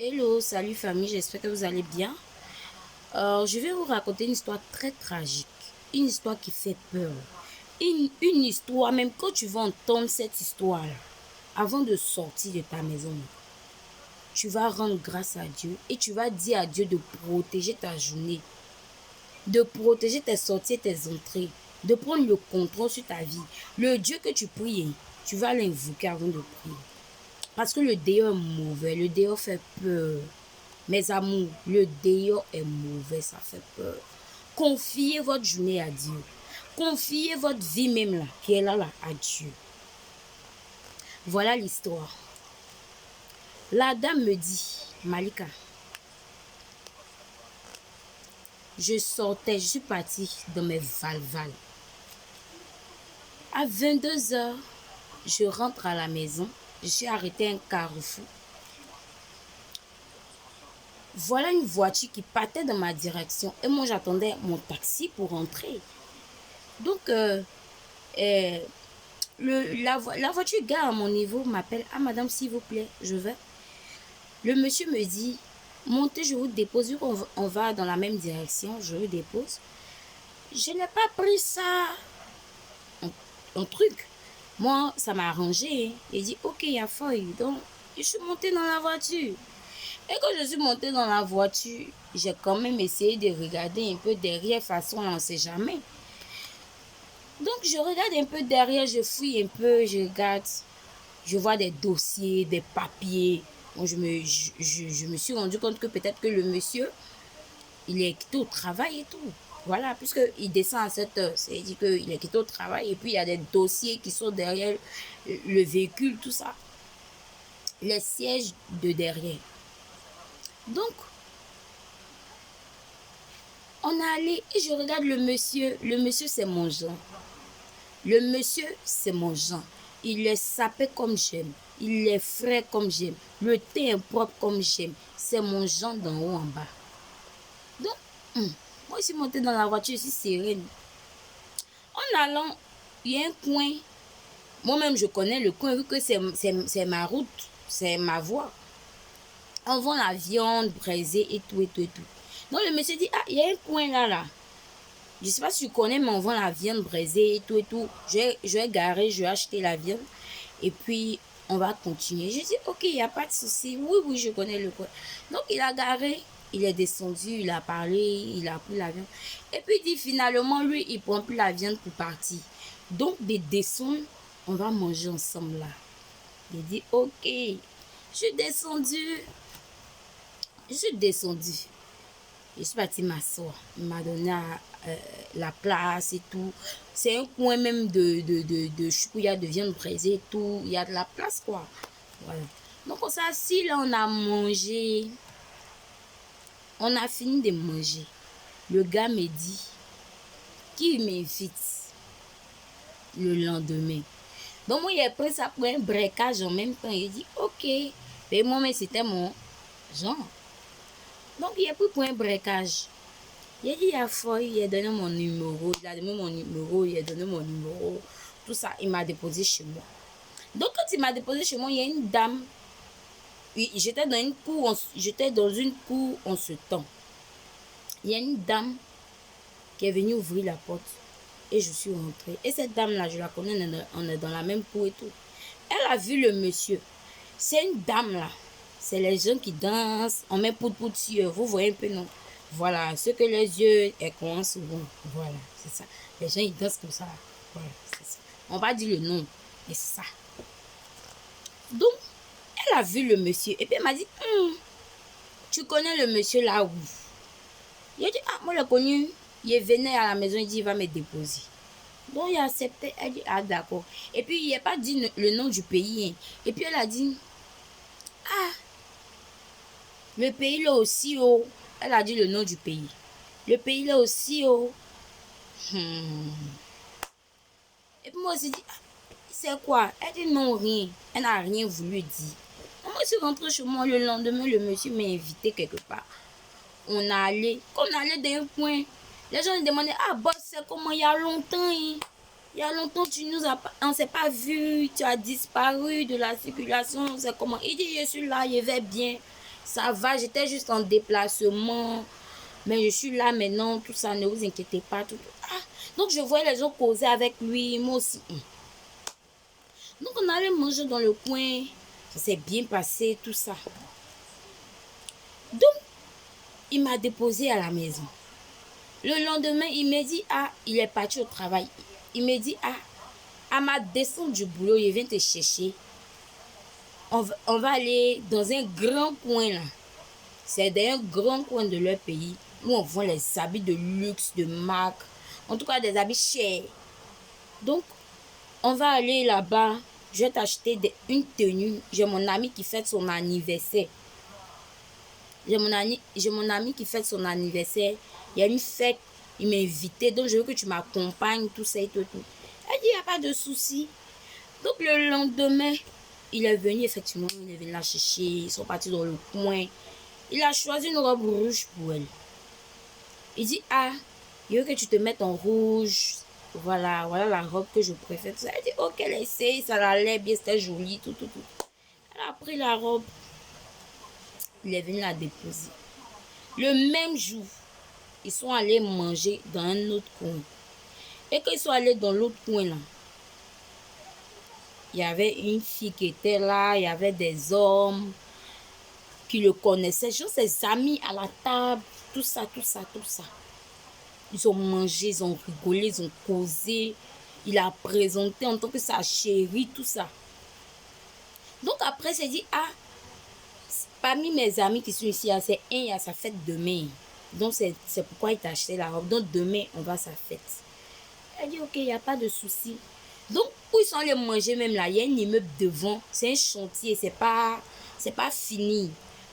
Hello, salut famille, j'espère que vous allez bien. Je vais vous raconter une histoire très tragique, une histoire qui fait peur. Une histoire, même quand tu vas entendre cette histoire-là, avant de sortir de ta maison, tu vas rendre grâce à Dieu et tu vas dire à Dieu de protéger ta journée, de protéger tes sorties et tes entrées, de prendre le contrôle sur ta vie. Le Dieu que tu pries, tu vas l'invoquer avant de prier. Parce que le dehors est mauvais, le dehors fait peur. Mes amours, le dehors est mauvais, ça fait peur. Confiez votre journée à Dieu. Confiez votre vie même là, qui est là, à Dieu. Voilà l'histoire. La dame me dit, Malika, je suis partie dans mes valvales. À 22 heures, je rentre à la maison. Je suis arrêtée à un carrefour. Voilà une voiture qui partait dans ma direction. Et moi, j'attendais mon taxi pour rentrer. Donc, la voiture gare à mon niveau m'appelle. Ah, madame, s'il vous plaît, je vais. Le monsieur me dit, montez, je vous dépose. On va dans la même direction, je vous dépose. Je n'ai pas pris ça en truc. Moi, ça m'a arrangé. Il dit, ok, il y a feuille. Donc, je suis montée dans la voiture. Et quand je suis montée dans la voiture, j'ai quand même essayé de regarder un peu derrière, façon, on ne sait jamais. Donc, je regarde un peu derrière, je fouille un peu, je regarde. Je vois des dossiers, des papiers. Bon, je me suis rendu compte que peut-être que le monsieur, il est quitté au travail et tout. Voilà, puisqu'il descend à 7 heures. C'est-à-dire qu'il est quitté au travail et puis il y a des dossiers qui sont derrière le véhicule, tout ça. Les sièges de derrière. Donc, on est allé et je regarde le monsieur. Le monsieur, c'est mon genre. Le monsieur, c'est mon genre. Il est sapé comme j'aime. Il est frais comme j'aime. Le teint est propre comme j'aime. C'est mon genre d'en haut en bas. Donc, moi, je suis montée dans la voiture, je suis sereine. En allant, il y a un coin. Moi-même, je connais le coin vu que c'est ma route, c'est ma voie. On vend la viande braisée et tout, et tout, et tout. Donc, le monsieur dit, ah, il y a un coin là. Je ne sais pas si tu connais, mais on vend la viande braisée et tout, et tout. Je vais garer, je vais acheter la viande. Et puis, on va continuer. Je dis, ok, il n'y a pas de souci. Oui, je connais le coin. Donc, il a garé, il est descendu, il a parlé, il a pris la viande. Et puis, il dit, finalement, lui, il ne prend plus la viande pour partir. Donc, de descendre, on va manger ensemble là. Il dit, ok. Je suis descendue. Je suis partie m'asseoir. Il m'a donné la place et tout. C'est un coin même de choukouya, de viande braisée et tout. Il y a de la place, quoi. Voilà. Donc, on s'est assis là, on a mangé. On a fini de manger. Le gars me dit qu'il m'invite le lendemain. Donc, moi, il a pris ça pour un breakage en même temps. Il dit, ok. Mais moi, mais c'était mon genre. Donc, il a pris pour un breakage. Il a dit, il a fouillé, il a donné mon numéro, il a donné mon numéro, il a donné mon numéro, tout ça, il m'a déposé chez moi. Donc, quand il m'a déposé chez moi, il y a une dame, j'étais dans une cour en ce temps. Il y a une dame qui est venue ouvrir la porte et je suis rentrée. Et cette dame-là, je la connais, on est dans la même cour et tout. Elle a vu le monsieur. C'est une dame là. C'est les gens qui dansent, on met poudre sur eux. Vous voyez un peu, non? Voilà, ce que les yeux écouent souvent. Voilà, c'est ça. Les gens, ils dansent comme ça. Voilà, c'est ça. On va dire le nom, mais c'est ça. Donc, elle a vu le monsieur. Et puis, elle m'a dit, tu connais le monsieur là où? Il a dit, ah, moi, je l'ai connu. Il venait à la maison, il dit, il va me déposer. Donc, il a accepté. Elle dit, ah, d'accord. Et puis, il n'a pas dit le nom du pays. Et puis, elle a dit, ah, le pays là aussi, oh. Elle a dit le nom du pays. Le pays là aussi, oh. Et puis moi, je dit, c'est quoi? Elle dit non, rien. Elle n'a rien voulu dire. Donc, moi, je suis rentrée chez moi le lendemain, le monsieur m'a invité quelque part. On allait, quand on allait dans un coin, les gens me demandaient, ah, boss, c'est comment il y a longtemps, hein? Il y a longtemps, on ne s'est pas vu, tu as disparu de la circulation, c'est comment? Il dit, je suis là, je vais bien. ça va, j'étais juste en déplacement. Mais je suis là maintenant, tout ça, ne vous inquiétez pas. Tout. Ah, donc je voyais les gens causer avec lui, moi aussi. Donc on allait manger dans le coin. Ça s'est bien passé, tout ça. Donc, il m'a déposé à la maison. Le lendemain, il m'a dit, ah, il est parti au travail. Il m'a dit, ah, à ma descente du boulot, il vient te chercher. On va aller dans un grand coin là. C'est dans un grand coin de leur pays où on vend les habits de luxe, de marque. En tout cas, des habits chers. Donc, on va aller là-bas. Je vais t'acheter une tenue. J'ai mon ami qui fête son anniversaire. J'ai mon ami qui fête son anniversaire. Il y a une fête. Il m'a invité. Donc, je veux que tu m'accompagnes, tout ça et tout. Elle dit, il n'y a pas de souci. Donc, le lendemain, il est venu, effectivement. Il est venu la chercher. Ils sont partis dans le coin. Il a choisi une robe rouge pour elle. Il dit, ah, il veut que tu te mettes en rouge. Voilà la robe que je préfère. Elle dit, ok, elle essaye, ça allait bien, c'était joli, tout. Elle a pris la robe. Il est venu la déposer. Le même jour, ils sont allés manger dans un autre coin. Et quand ils sont allés dans l'autre coin, là, il y avait une fille qui était là, il y avait des hommes qui le connaissaient, genre ses amis à la table, tout ça. Ils ont mangé, ils ont rigolé, ils ont causé. Il a présenté en tant que sa chérie, tout ça. Donc après, il s'est dit, ah, parmi mes amis qui sont ici, c'est un, il y a sa fête demain. Donc c'est pourquoi il t'a acheté la robe. Donc demain, on va à sa fête. Elle dit, ok, il n'y a pas de souci. Donc, où ils sont allés manger même là, il y a un immeuble devant. C'est un chantier, c'est pas fini.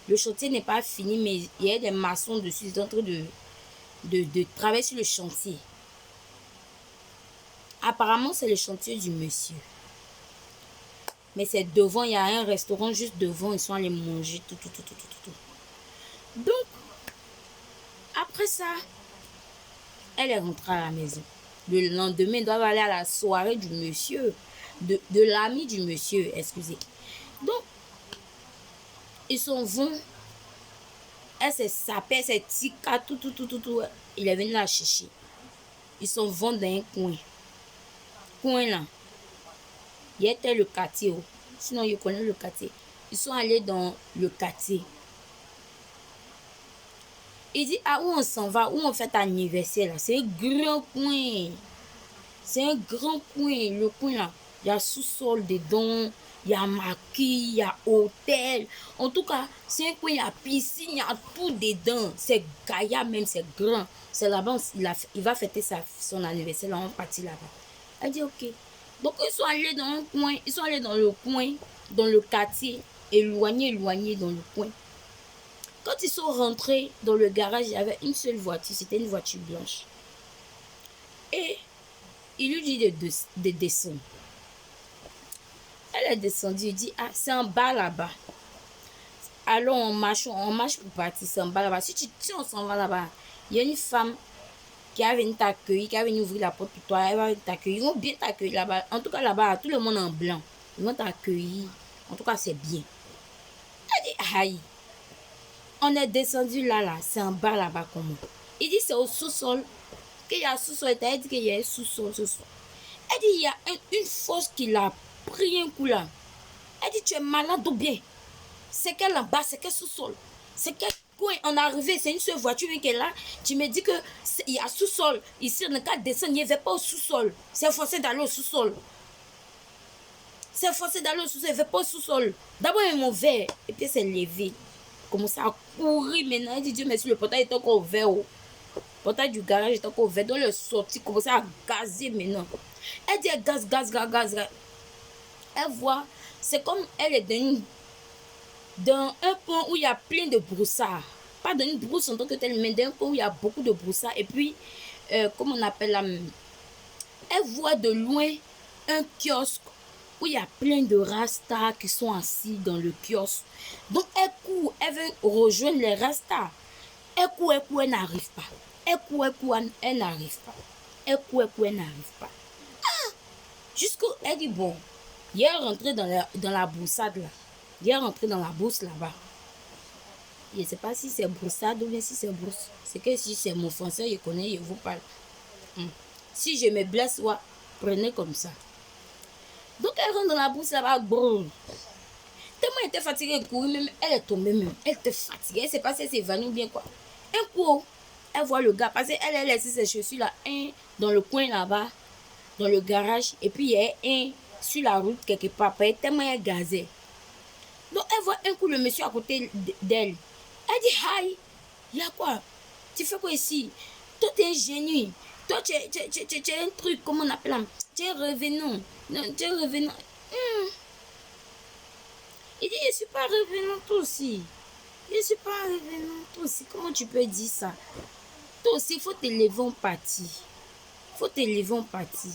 Le chantier n'est pas fini, mais il y a des maçons dessus. Ils sont en train de travailler sur le chantier. Apparemment, c'est le chantier du monsieur. Mais c'est devant, il y a un restaurant juste devant. Ils sont allés manger tout. Donc, après ça, elle est rentrée à la maison. Le lendemain, ils doivent aller à la soirée du monsieur, de l'ami du monsieur, excusez. Donc, ils sont venus. Elle s'est sapée, elle s'est tika, tout. Il est venu la chercher. Ils sont venus dans un coin. Coin là. Il était le quartier. Sinon, il connaît le quartier. Ils sont allés dans le quartier. Il dit, ah, où on s'en va, où on fait anniversaire là. C'est un grand coin. C'est un grand coin. Le coin là, il y a sous-sol dedans. Il y a maquis, il y a hôtel. En tout cas, c'est un coin, il y a piscine, il y a tout dedans. C'est Gaïa même, c'est grand. C'est là-bas, il va fêter son anniversaire, là, on partit là-bas. Elle dit, ok. Donc, ils sont allés dans un coin, ils sont allés dans le coin, dans le quartier, éloigné dans le coin. Quand ils sont rentrés dans le garage, il y avait une seule voiture, c'était une voiture blanche. Et il lui dit de descendre. Elle est descendue, il dit, ah, c'est en bas là-bas. Alors on marche pour partir, c'est en bas là-bas. Si on s'en va là-bas, il y a une femme qui a venu t'accueillir, qui a venu ouvrir la porte pour toi, elle va t'accueillir. Ils vont bien t'accueillir là-bas. En tout cas, là-bas, tout le monde en blanc. Ils vont t'accueillir. En tout cas, c'est bien. Elle dit, aïe. On est descendu là, c'est en bas là-bas comment. Il dit, c'est au sous-sol. Qu'il y a un sous-sol, elle dit qu'il y a un sous-sol. Elle dit, il y a une force qui l'a pris un coup là. Elle dit, tu es malade ou bien? C'est qu'elle en bas, c'est qu'elle sous-sol. C'est quel coin on est arrivé, c'est une seule voiture qui est là. Tu me dis que il y a sous-sol. Ici, on n'a qu'à descendre, il n'y avait pas au sous-sol. C'est forcé d'aller au sous-sol. C'est forcé d'aller au sous-sol, il n'y avait pas au sous-sol. D'abord, il m'a ouvert, et puis c'est levé. Commence à courir maintenant. Elle dit, Dieu merci, le portail est encore ouvert. Le portail du garage est encore ouvert. Donc, elle est sortie, commence à gazer maintenant. Elle dit, elle gaz. Elle voit, c'est comme elle est dans un coin où il y a plein de broussards. Pas dans une brousse en tant que telle, mais dans un coin où il y a beaucoup de broussards. Et puis, comment on appelle là, elle voit de loin un kiosque où il y a plein de rastas qui sont assis dans le kiosque. Donc, elle court, elle veut rejoindre les rastas. Elle court, elle n'arrive pas. Elle court, elle n'arrive pas. Elle court, elle n'arrive pas. Ah! Jusqu'où elle dit, bon, il est rentré dans la broussade là. Il est rentré dans la bourse là-bas. Je ne sais pas si c'est broussade ou bien si c'est brousse. C'est que si c'est mon français, je connais, je vous parle. Si je me blesse, ouais, prenez comme ça. Donc elle rentre dans la brousse là-bas, brrr. Tellement elle était fatiguée, elle courait même, elle est tombée même. Elle était fatiguée, elle ne sait pas si elle s'est évanouie ou bien quoi. Un coup, elle voit le gars, parce qu'elle a laissé ses chaussures là, un dans le coin là-bas, dans le garage, et puis il y a un sur la route quelque part, tellement elle gazait. Donc elle voit un coup le monsieur à côté d'elle. Elle dit, aïe, il y a quoi? Tu fais quoi ici? Toi, tu es un génie. Toi, tu es un truc, comment on appelle ça? Tu es un revenant. Non, tu es un revenant. Il dit, je ne suis pas revenant toi aussi. Je ne suis pas revenant toi aussi. Comment tu peux dire ça? Toi aussi, il faut te lever en partie. Il faut te lever en partie.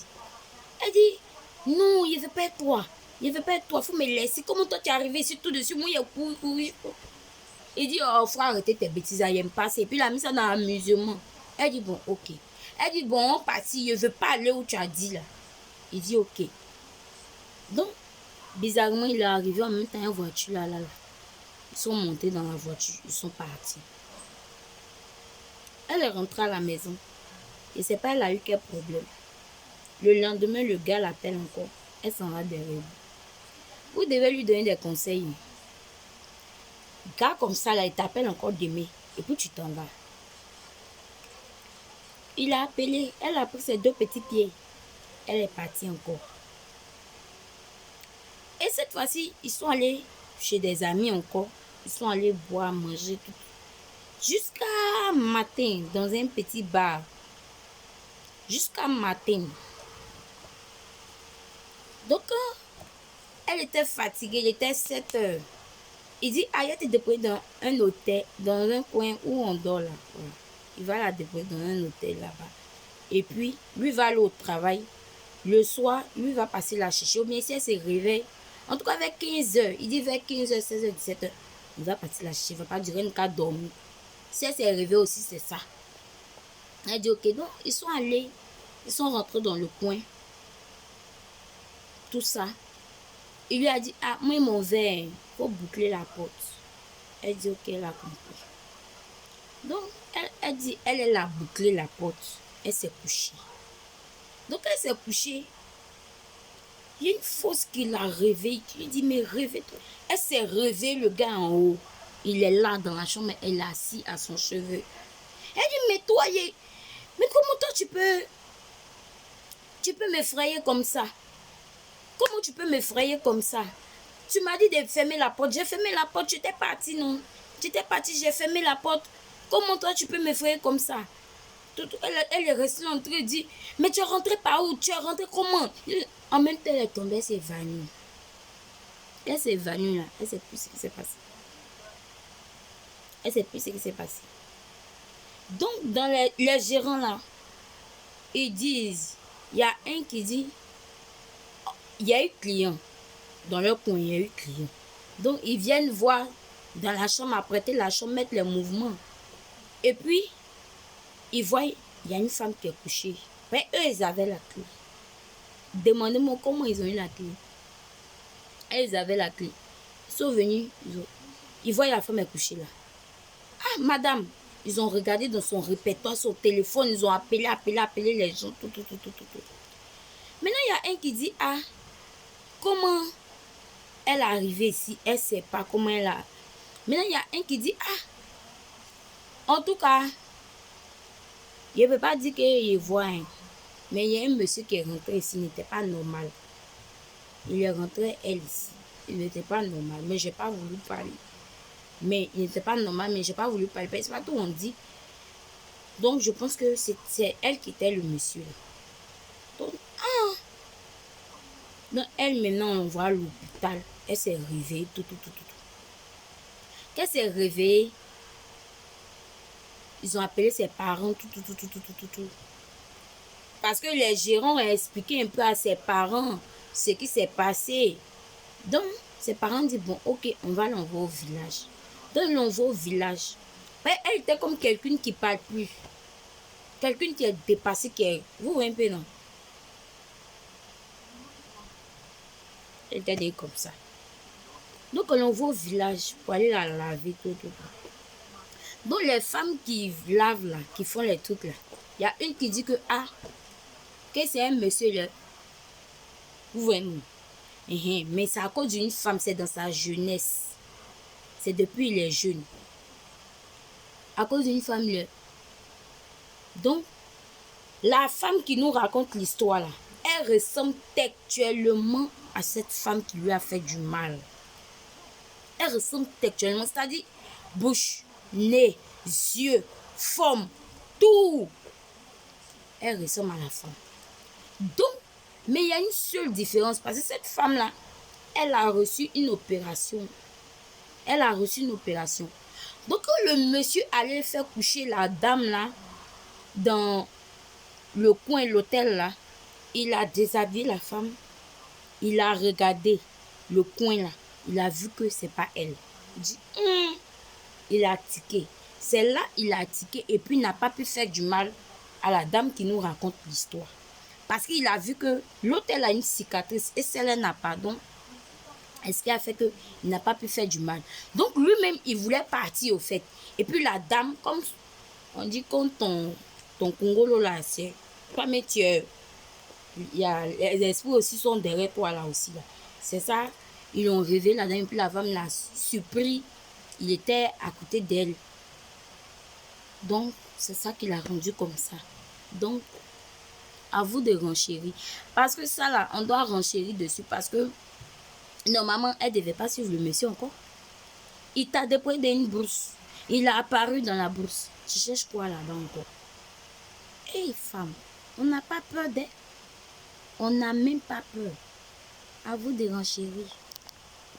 Elle dit, non, je ne veux pas être toi. Je ne veux pas être toi. Il faut me laisser. Comment toi, tu es arrivé ici tout dessus? Moi, il y a couru. Il dit, oh, faut arrêter tes bêtises, j'aime pas ça. Et puis, il a mis ça dans l'amusement. Elle dit, bon, ok. Elle dit, bon, on partit, je ne veux pas aller où tu as dit là. Il dit, ok. Donc, bizarrement, il est arrivé en même temps, une voiture là. Ils sont montés dans la voiture, ils sont partis. Elle est rentrée à la maison. Je ne sais pas, elle a eu quel problème. Le lendemain, le gars l'appelle encore. Elle s'en va derrière lui. Vous devez lui donner des conseils. Gars comme ça, là, il t'appelle encore demain. Et puis tu t'en vas. Il a appelé. Elle a pris ses 2 petits pieds. Elle est partie encore. Et cette fois-ci, ils sont allés chez des amis encore. Ils sont allés boire, manger, tout. Jusqu'à matin, dans un petit bar. Jusqu'à matin. Donc, elle était fatiguée. Il était 7 heures. Il dit, aïe, te déposer dans un hôtel, dans un coin où on dort là. Il va la déposer dans un hôtel là-bas. Et puis, lui va aller au travail. Le soir, lui va passer la chercher. Ou bien si elle se réveille, en tout cas vers 15 heures, il dit vers 15 heures, 16 heures, 17 heures, il va partir la chercher. Il ne va pas durer une cas dormir. Si elle s'est réveillée aussi, c'est ça. Elle dit, ok, donc ils sont allés, ils sont rentrés dans le coin. Tout ça. Il lui a dit, ah, moi, mon verre, il faut boucler la porte. Elle dit, ok, elle a compris. Donc, elle dit, elle a bouclé la porte. Elle s'est couchée. Donc, elle s'est couchée. Il y a une fausse qui l'a réveillée. Qui lui dit, mais réveille-toi. Elle s'est réveillée, le gars en haut. Il est là dans la chambre, elle est assise à son cheveu. Elle dit, mais toi, mais comment toi tu peux m'effrayer comme ça? Comment tu peux m'effrayer comme ça? Tu m'as dit de fermer la porte. J'ai fermé la porte, tu étais parti, non? Tu étais parti, j'ai fermé la porte. Comment toi, tu peux m'effrayer comme ça? Elle est restée en train de dire, mais tu es rentré par où? Tu es rentré comment? En même temps, elle est tombée, elle s'est évanouie. Elle s'est évanouie là. Elle ne sait plus ce qui s'est passé. Elle ne sait plus ce qui s'est passé. Donc, dans les gérants là, ils disent, il y a un qui dit, il y a eu client. Dans leur coin, il y a eu client. Donc, ils viennent voir dans la chambre, apprêter la chambre, mettre les mouvements. Et puis, ils voient, il y a une femme qui est couchée. Mais eux, ils avaient la clé. Demandez-moi comment ils ont eu la clé. Elles avaient la clé. Ils sont venus, ils voient la femme est couchée là. Ah, madame, ils ont regardé dans son répertoire, son téléphone, ils ont appelé les gens, tout. Maintenant, il y a un qui dit, ah, comment elle est arrivée ici? Elle ne sait pas comment elle a... Maintenant, il y a un qui dit, ah, en tout cas, je ne peux pas dire qu'il voit, hein, mais il y a un monsieur qui est rentré ici, il n'était pas normal. Il est rentré, elle, ici. Il n'était pas normal, mais je n'ai pas voulu parler. Mais il n'était pas normal, mais je n'ai pas voulu parler. C'est pas tout on dit. Donc, je pense que c'est elle qui était le monsieur. Donc, donc, elle, maintenant, on voit à l'hôpital. Elle s'est réveillée, tout. Quand elle s'est réveillée, ils ont appelé ses parents, tout. Parce que les gérants ont expliqué un peu à ses parents ce qui s'est passé. Donc, ses parents disent, bon, ok, on va l'envoyer au village. Donc, ils l'envoient au village. Mais elle était comme quelqu'un qui ne parle plus. Quelqu'un qui est dépassé, qui est... Vous voyez un peu, non? Elle était comme ça. Donc, on l'envoie au village pour aller la laver, tout. Donc, les femmes qui lavent là, qui font les trucs là, il y a une qui dit que, ah, que c'est un monsieur là. Vous voyez, mais c'est à cause d'une femme, c'est dans sa jeunesse. C'est depuis il est jeune. À cause d'une femme là. Donc, la femme qui nous raconte l'histoire là, elle ressemble textuellement à cette femme qui lui a fait du mal. Elle ressemble textuellement, c'est-à-dire bouche, nez, yeux, forme, tout. Elle ressemble à la femme. Donc, mais il y a une seule différence parce que cette femme-là, elle a reçu une opération. Elle a reçu une opération. Donc, quand le monsieur allait faire coucher la dame là, dans le coin, l'hôtel là, il a déshabillé la femme. Il a regardé le coin là. Il a vu que c'est pas elle. Il dit, il a tiqué. C'est là, il a tiqué et puis il n'a pas pu faire du mal à la dame qui nous raconte l'histoire. Parce qu'il a vu que l'hôtel a une cicatrice et celle-là n'a pas. Donc, est-ce qui a fait qu'il n'a pas pu faire du mal. Donc, lui-même, il voulait partir au fait. Et puis la dame, comme on dit, quand ton Congolo là, c'est pas mais tu es. Il y a, les esprits aussi sont derrière toi là aussi. Là. C'est ça, ils l'ont réveillé là-dedans. Et puis la femme l'a surpris. Il était à côté d'elle. Donc, c'est ça qui l'a rendu comme ça. Donc, à vous de renchérir. Parce que ça là, on doit renchérir dessus. Parce que, normalement, elle ne devait pas suivre le monsieur encore. Il t'a déployé dans une bourse. Il a apparu dans la bourse. Tu cherches quoi là-bas encore? Hé, femme, on n'a pas peur d'elle. On n'a même pas peur. À vous de renchérir.